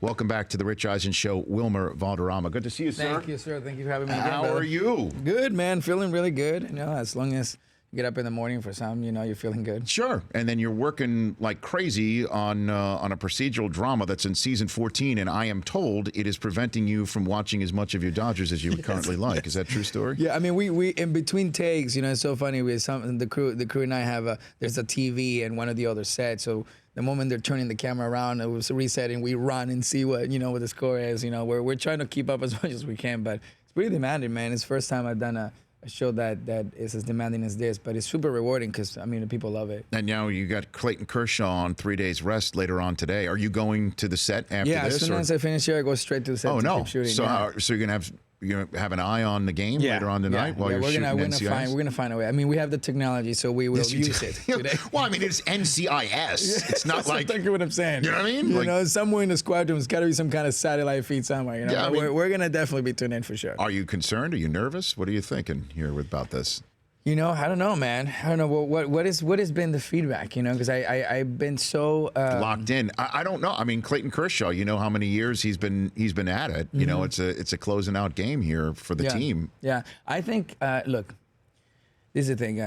Welcome back to the Rich Eisen Show, Wimer Valderamma. Good to see you, sir. Thank you, sir. Thank you for having me again, How brother. are you? Good, man. Feeling really good. You know, as long as you get up in the morning for something, you know, you're feeling good. Sure. And then you're working like crazy on a procedural drama that's in season 14, and I am told it is preventing you from watching as much of your Dodgers as you would currently like. Is that a true story? Yeah, I mean, we in between takes, you know, it's so funny. We the crew and I have there's a TV in one of the other sets, so the moment they're turning the camera around, it was resetting. We run and see what the score is. You know, we're trying to keep up as much as we can, but it's pretty demanding, man. It's the first time I've done a show that is as demanding as this, but it's super rewarding because, I mean, the people love it. And now you got Clayton Kershaw on 3 days rest later on today. Are you going to the set after this? Yeah, as soon as I finish here, I go straight to the set to keep shooting. So, yeah. So you're gonna have an eye on the game later on tonight while you're shooting NCIS? We're gonna find a way. I mean, we have the technology, so we will use it today. Well, I mean, it's NCIS. It's not like... That's what I'm saying. You know what I mean? You know, somewhere in the squadron, there's got to be some kind of satellite feed somewhere. You know, Yeah, I mean, we're gonna definitely be tuned in for sure. Are you concerned? Are you nervous? What are you thinking here about this? You know, I don't know, man. I don't know what has been the feedback. You know, because I've been so locked in. I don't know. I mean, Clayton Kershaw. You know how many years he's been at it. You know, it's a closing out game here for the team. Yeah, I think. Look, this is the thing.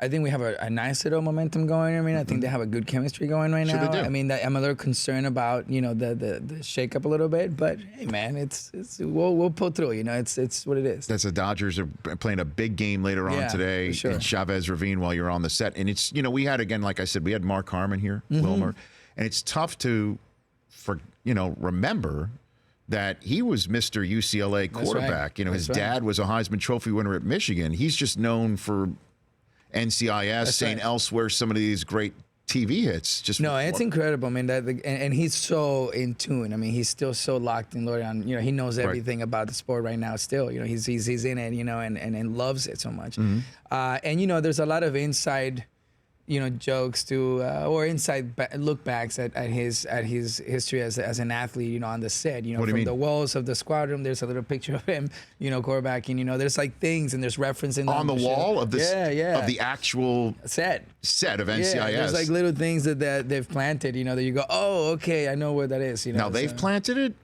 I think we have a nice little momentum going. I mean, I think they have a good chemistry going right now. They do. I mean, I'm a little concerned about the shake up a little bit, but hey, man, we'll pull through. You know, it's what it is. That's the Dodgers are playing a big game later on today in Chavez Ravine while you're on the set, and it's we had again, like I said, we had Mark Harmon here, Wimer, and it's tough to remember that he was Mr. UCLA quarterback. Right. You know, his dad was a Heisman Trophy winner at Michigan. He's just known for NCIS, saying elsewhere some of these great TV hits. It's incredible. I mean, and he's so in tune. I mean, he's still so locked in on. You know, he knows everything about the sport right now. Still, you know, he's in it. You know, and loves it so much. And there's a lot of inside, jokes too, or inside look backs at his history as an athlete. You know, on the set. You know, from the walls of the squadron, there's a little picture of him. Quarterbacking. You know, there's like things and there's referencing on the wall of this of the actual set of NCIS. Yeah, there's like little things that they've planted. You know, that you go, oh, okay, I know where that is. You know, now they've planted it.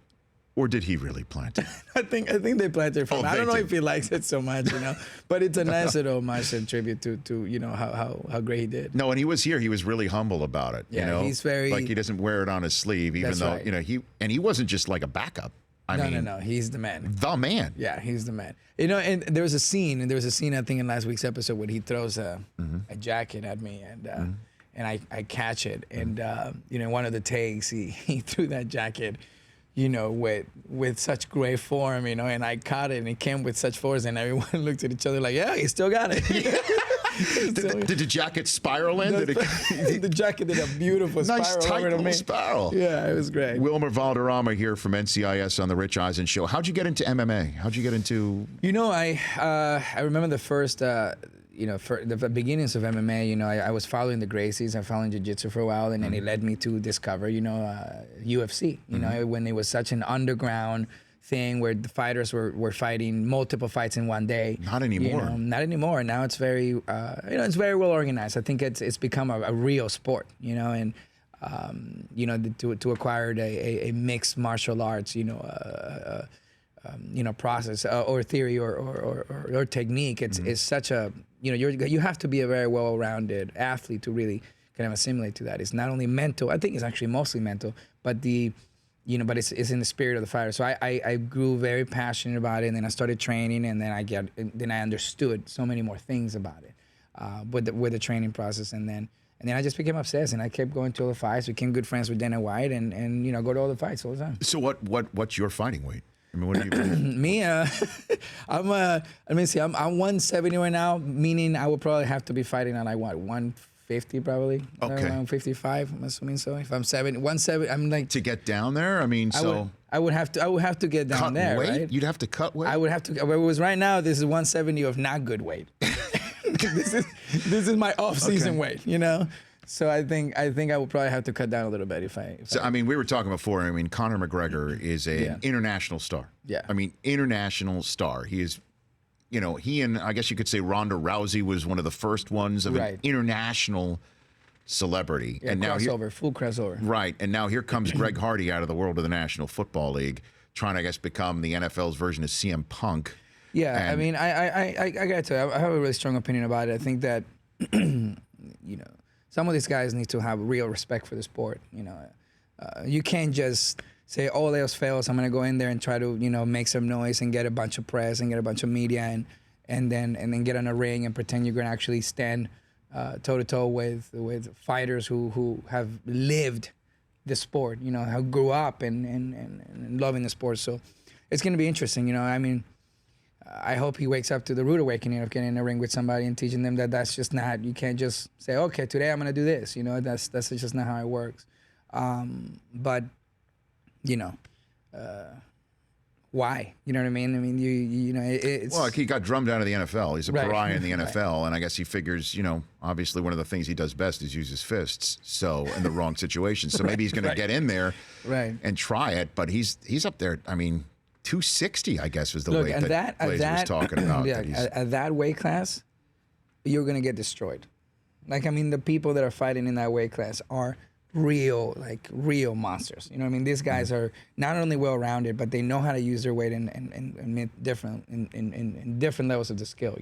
Or did he really plant it? I think they planted it for him. I don't know if he likes it so much, but it's a nice little homage and tribute to how great he did. No, and he was here. He was really humble about it. Yeah, he's very like he doesn't wear it on his sleeve, even though he wasn't just like a backup. No, he's the man. The man. Yeah, he's the man. And there was a scene I think in last week's episode where he throws a jacket at me and I catch it and in one of the takes he threw that jacket. With such great form, and I caught it, and it came with such force, and everyone looked at each other like, yeah, he still got it. Did the jacket spiral in? The jacket did a beautiful spiral nice, tight over to me. Spiral. Yeah, it was great. Wimer Valderamma here from NCIS on the Rich Eisen Show. How'd you get into MMA? How'd you get into? I remember the first. For the beginnings of MMA, I was following the Gracies. I followed jiu-jitsu for a while, and then it led me to discover, UFC. When it was such an underground thing where the fighters were fighting multiple fights in one day. Not anymore. Not anymore. Now it's very, it's very well organized. I think it's become a real sport. To acquire a mixed martial arts, process or theory or technique. It's such a you have to be a very well-rounded athlete to really kind of assimilate to that. It's not only mental. I think it's actually mostly mental, but but it's in the spirit of the fighter. So I grew very passionate about it, and then I started training, and then I understood so many more things about it with the training process, and then I just became obsessed, and I kept going to all the fights. Became good friends with Dana White, and go to all the fights all the time. So what's your fighting weight? I mean, what do you Me, I'm 170 right now, meaning I would probably have to be fighting at like what, 150 probably? Okay. Around 55, I'm assuming so. If I'm 170, I'm like to get down there. I mean, I would have to get down there, weight? right? You'd have to cut weight. I would have to. But it was right now. This is 170 of not good weight. this is my off-season weight, So I think I would probably have to cut down a little bit if I. I mean, we were talking before. I mean, Conor McGregor is an international star. Yeah. I mean, international star. He is, he and I guess you could say Ronda Rousey was one of the first ones of an international celebrity. Yeah, and now full crossover. Right. And now here comes Greg Hardy out of the world of the National Football League, trying to, I guess, become the NFL's version of CM Punk. Yeah, And I mean, I got to tell you, I have a really strong opinion about it. I think that, some of these guys need to have real respect for the sport. You can't just say, "Oh, else fails. I'm gonna go in there and try to, make some noise and get a bunch of press and get a bunch of media and then get on a ring and pretend you're gonna actually stand toe to toe with fighters who have lived the sport. Who grew up and loving the sport. So it's gonna be interesting. I mean, I hope he wakes up to the rude awakening of getting in a ring with somebody and teaching them that that's just not. You can't just say, "Okay, today I'm gonna do this." That's just not how it works. But why? You know what I mean? I mean, it's... Well, he got drummed out of the NFL. He's a Right. pariah in the NFL, and I guess he figures, obviously one of the things he does best is use his fists. So in the wrong situation, so maybe he's going to get in there, and try it. But he's up there. I mean, 260, I guess, was the weight that Glazer was talking about. Yeah, at that weight class, you're going to get destroyed. Like, I mean, the people that are fighting in that weight class are real monsters. You know what I mean? These guys are not only well-rounded, but they know how to use their weight in different levels of the skill.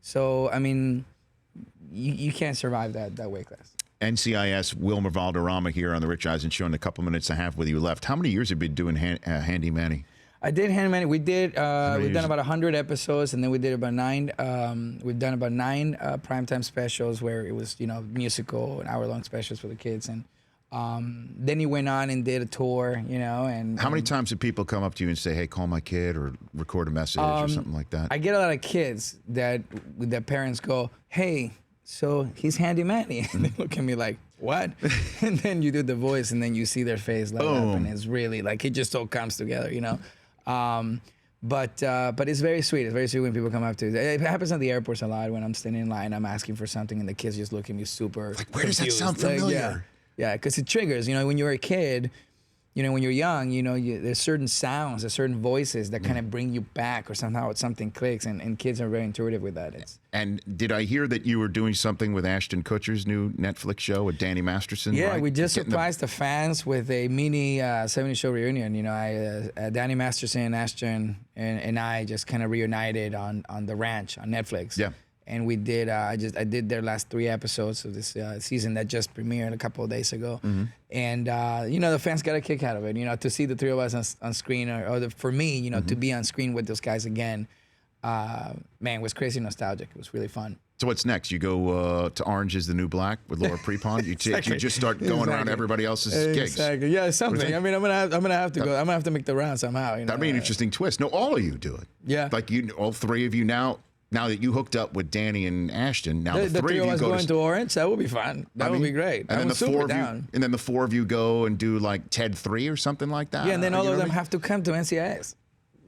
So I mean, you can't survive that weight class. NCIS Wimer Valderamma here on the Rich Eisen Show in a couple minutes and a half with you left. How many years have you been doing Handy Manny? I did Handyman. We've done about 100 episodes, and then we did about 9. We've done about 9 primetime specials where it was, musical and hour-long specials for the kids. And then he went on and did a tour, and how many times did people come up to you and say, "Hey, call my kid," or record a message or something like that? I get a lot of kids that their parents go, "Hey, so he's Handy Manny," and they look at me like, "What?" And then you do the voice, and then you see their face light up, and it's really like it just all comes together, But it's very sweet. It's very sweet when people come up to you. It happens at the airports a lot when I'm standing in line. I'm asking for something, and the kids just look at me super like, where does that confused. sound familiar? Yeah, because it triggers. When you're a kid, when you're young, there's certain sounds, there's certain voices that kind of bring you back, or somehow something clicks, and kids are very intuitive with that. And did I hear that you were doing something with Ashton Kutcher's new Netflix show with Danny Masterson? Yeah, right? we just surprised the fans with a mini 70 show reunion. Danny Masterson, Ashton, and I just kind of reunited on The Ranch on Netflix. Yeah. And we did. I did their last 3 episodes of this season that just premiered a couple of days ago. Mm-hmm. And the fans got a kick out of it. To see the 3 of us on screen, for me, to be on screen with those guys again, man, it was crazy nostalgic. It was really fun. So what's next? You go to Orange is the New Black with Laura Prepon. You just start going around everybody else's gigs. Exactly. Yeah, something. I mean, I'm gonna have to go. I'm gonna have to make the round somehow. That'd be an interesting twist. No, all of you do it. Yeah. Like all 3 of you now. Now that you hooked up with Danny and Ashton, now the 3 of you us go going to Orange, that would be fun. That would be great. And then the 4 of you, and then the 4 of you go and do like TED 3 or something like that. Yeah, and then all of them have to come to NCIS.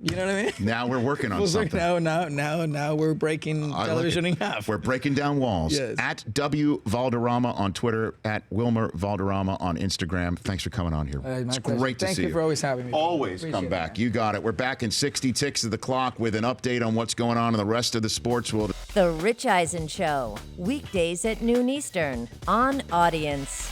You know what I mean? Now we're working on something. Now we're breaking television in half. We're breaking down walls. Yes. At W Valderrama on Twitter, at Wimer Valderrama on Instagram. Thanks for coming on here. It's great to see you. Thank you for always having me. Always come back. You got it. We're back in 60 ticks of the clock with an update on what's going on in the rest of the sports world. The Rich Eisen Show, weekdays at noon Eastern on Audience.